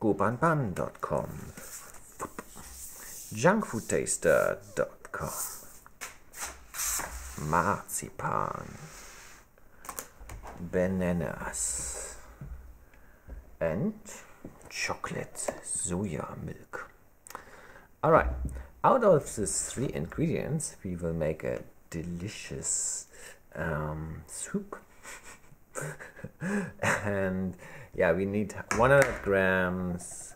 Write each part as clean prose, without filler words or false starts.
gobanban.com, junkfoodtaster.com, Marzipan, bananas, and chocolate soya milk. Alright, out of these three ingredients we will make a delicious soup. And yeah, we need 100 grams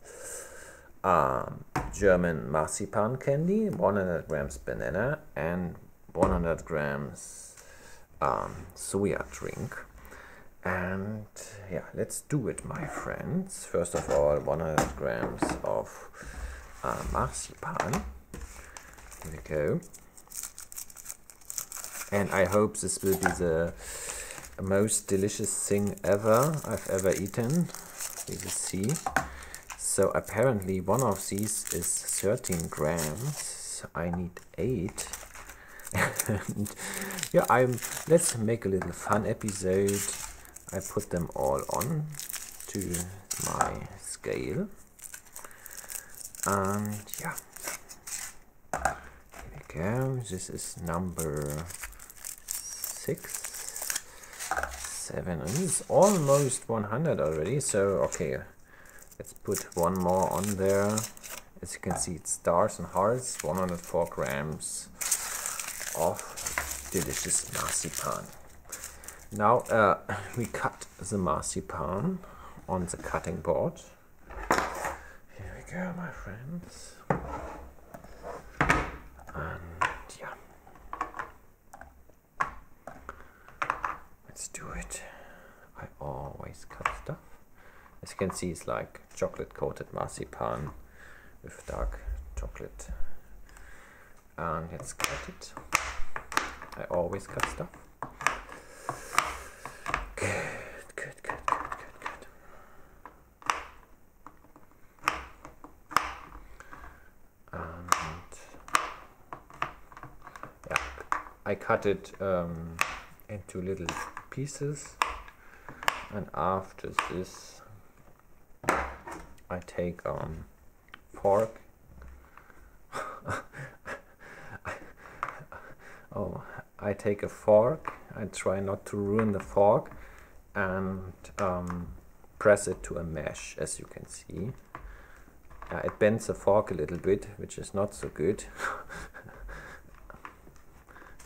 German marzipan candy, 100 grams banana, and 100 grams soya drink. And yeah, let's do it, my friends. First of all, 100 grams of marzipan. Here we go. And I hope this will be the most delicious thing ever I've ever eaten. We will see. So apparently one of these is 13 grams. I need 8. And yeah, let's make a little fun episode. I put them all on to my scale. And yeah, here we go. This is number 6. 7, and it's almost 100 already, so okay, let's put one more on there. As you can see, it's stars and hearts. 104 grams of delicious marzipan. Now we cut the marzipan on the cutting board. Here we go, my friends. And yeah, let's do it. I always cut stuff. As you can see, it's like chocolate coated marzipan with dark chocolate. And let's cut it. I always cut stuff. Good. And yeah, I cut it into little pieces, and after this I take fork. I take a fork. I try not to ruin the fork, and press it to a mesh, as you can see. It bends the fork a little bit, which is not so good.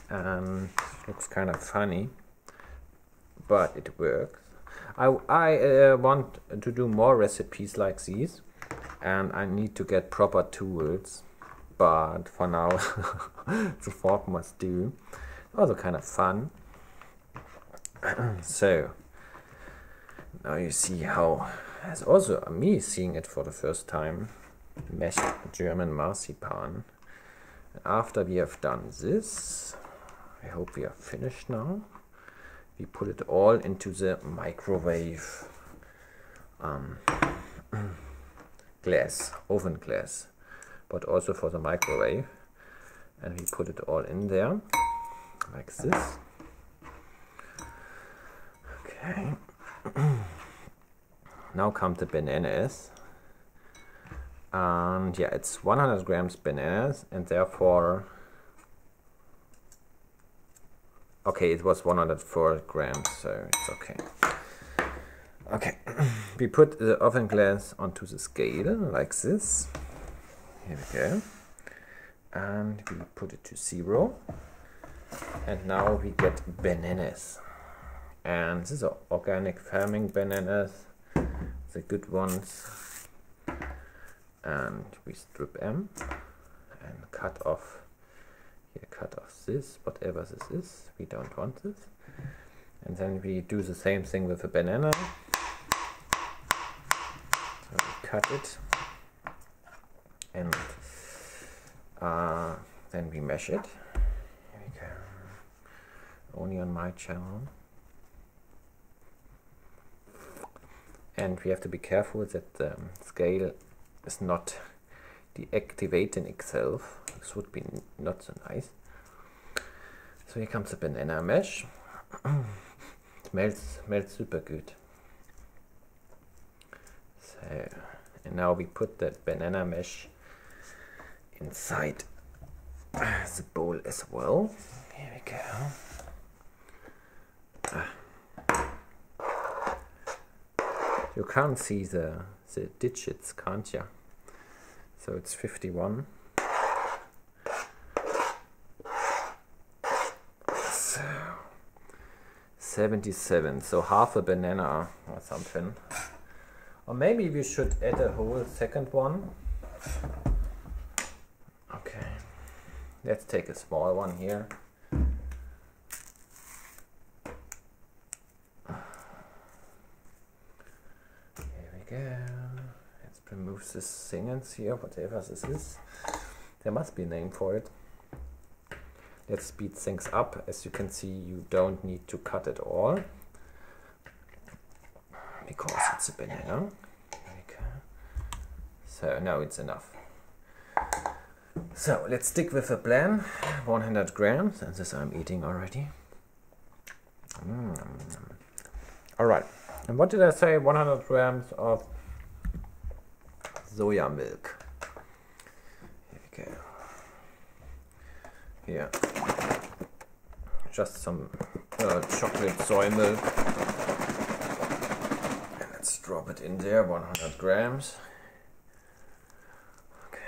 And looks kind of funny, but it works. I want to do more recipes like these, and I need to get proper tools, but for now the fork must do. Also kind of fun. So now you see how, as also me seeing it for the first time, mashed German marzipan. After we have done this, I hope we are finished now. We put it all into the microwave glass, oven glass, but also for the microwave. And we put it all in there, like this. Okay. Now come the bananas. And yeah, it's 100 grams bananas, and therefore, okay, it was 104 grams, so it's okay. Okay, we put the oven glass onto the scale, like this. Here we go. And we put it to 0. And now we get bananas. And these are organic farming bananas, the good ones. And we strip them and cut off. Here, cut off this, whatever this is. We don't want this. And then we do the same thing with the banana. So we cut it, and then we mash it. Here we go. Only on my channel. And we have to be careful that the scale is not deactivating itself. This would be not so nice. So here comes the banana mash. Smells super good. So And now we put that banana mesh inside the bowl as well. Here we go. You can't see the digits, can't you? So it's 51. So 77, so half a banana or something. Or maybe we should add a whole second one. Okay, let's take a small one here. Here we go. Let's remove this thingens here, whatever this is. There must be a name for it. Let's speed things up. As you can see, you don't need to cut it all because it's a banana. Okay. So now it's enough. So let's stick with the plan. 100 grams, and this I'm eating already. Alright, and what did I say? 100 grams of soya milk. Here we go. Here, just some chocolate soy milk, and let's drop it in there, 100 grams. Okay.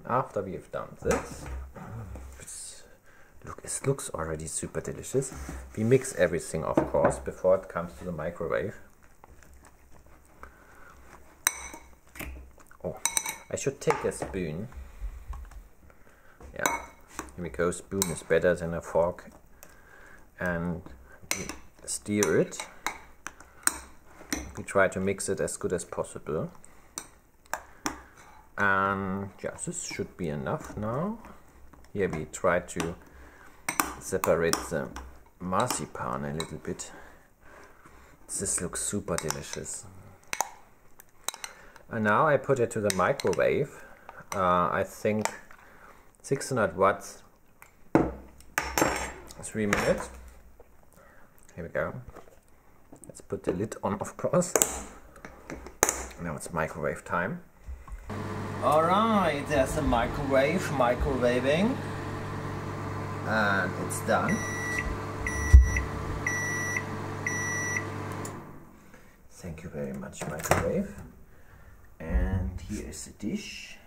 After we've done this, it looks already super delicious. We mix everything, of course, before it comes to the microwave. Oh, I should take a spoon. Yeah, here we go. Spoon is better than a fork, and we stir it. We try to mix it as good as possible, and yeah, this should be enough now. Here we try to separate the marzipan a little bit. This looks super delicious. And now I put it to the microwave. I think 600 watts, 3 minutes. Here we go. Let's put the lid on, of course. Now it's microwave time. Alright, there's the microwaving. And it's done. Thank you very much, microwave. And here is the dish.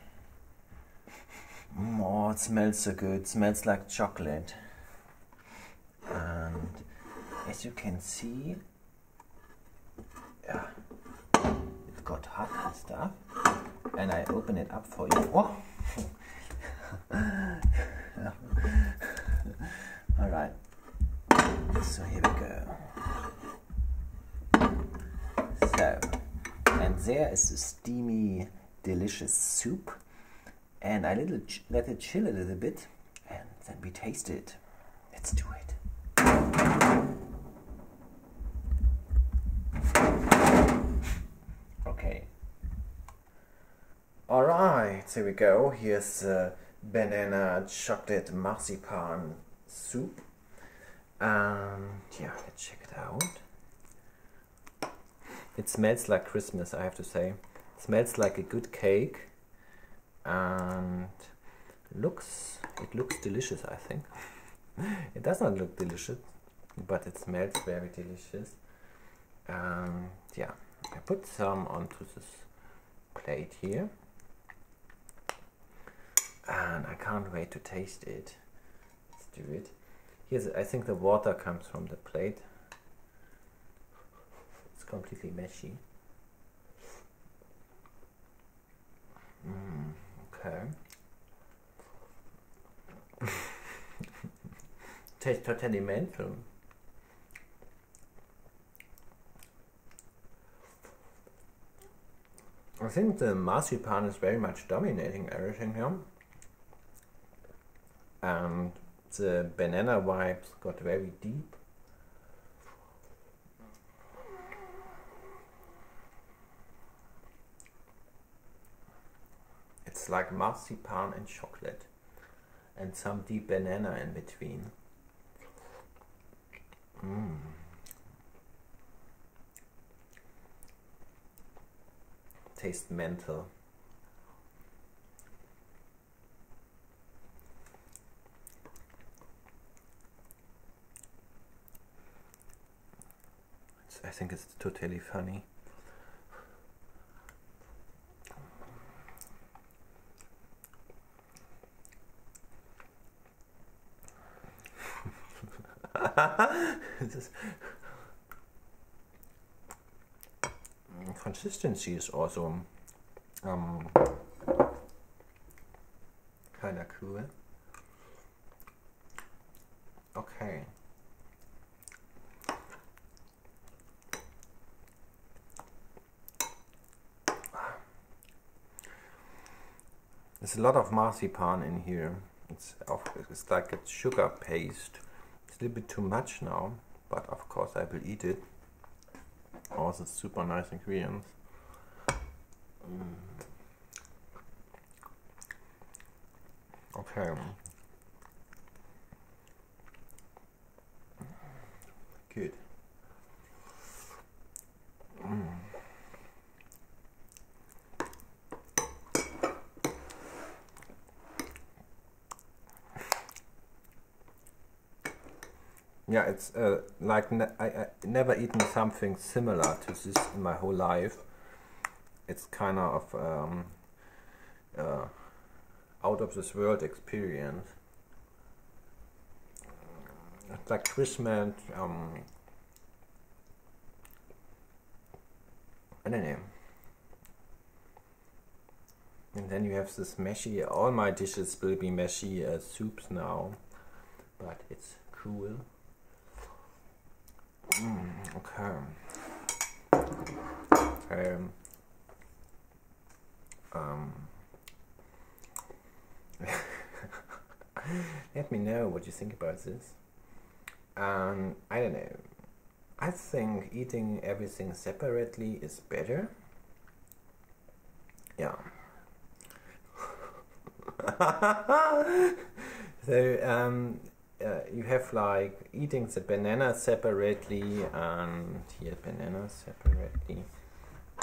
Oh, it smells so good. It smells like chocolate. And as you can see, yeah, it got hot and stuff. And I open it up for you. Oh. Alright, so here we go. So, and there is the steamy, delicious soup. And I let it chill a little bit, and then we taste it. Let's do it. Okay. Alright, here we go. Here's banana chocolate marzipan soup. And yeah, let's check it out. It smells like Christmas, I have to say. It smells like a good cake. And it looks delicious, I think. It does not look delicious, but it smells very delicious. Yeah, I put some onto this plate here, and I can't wait to taste it. Let's do it. Here's, I think the water comes from the plate. It's completely meshy. Okay. Tastes totally mental. I think the marzipan is very much dominating everything here. And the banana vibes got very deep. It's like marzipan and chocolate, and some deep banana in between. taste mental. I think it's totally funny. Consistency is also kind of cool. Okay. There's a lot of marzipan in here. It's like a sugar paste. It's a little bit too much now, but of course I will eat it. Also, it's super nice ingredients. Okay. Good. Yeah, it's like I never eaten something similar to this in my whole life. It's kind of out of this world experience. It's like Christmas. I don't know. And then you have this meshy. All my dishes will be meshy soups now, but it's cool. Okay. Let me know what you think about this. I don't know. I think eating everything separately is better. Yeah. So you have like eating the banana separately, and here banana separately,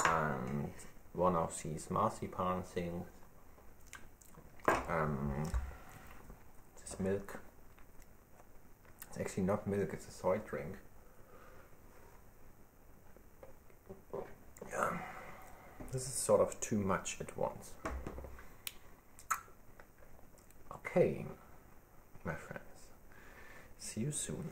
and one of these marzipan things. This milk. It's actually not milk, it's a soy drink. Yeah. This is sort of too much at once. Okay, my friends. See you soon.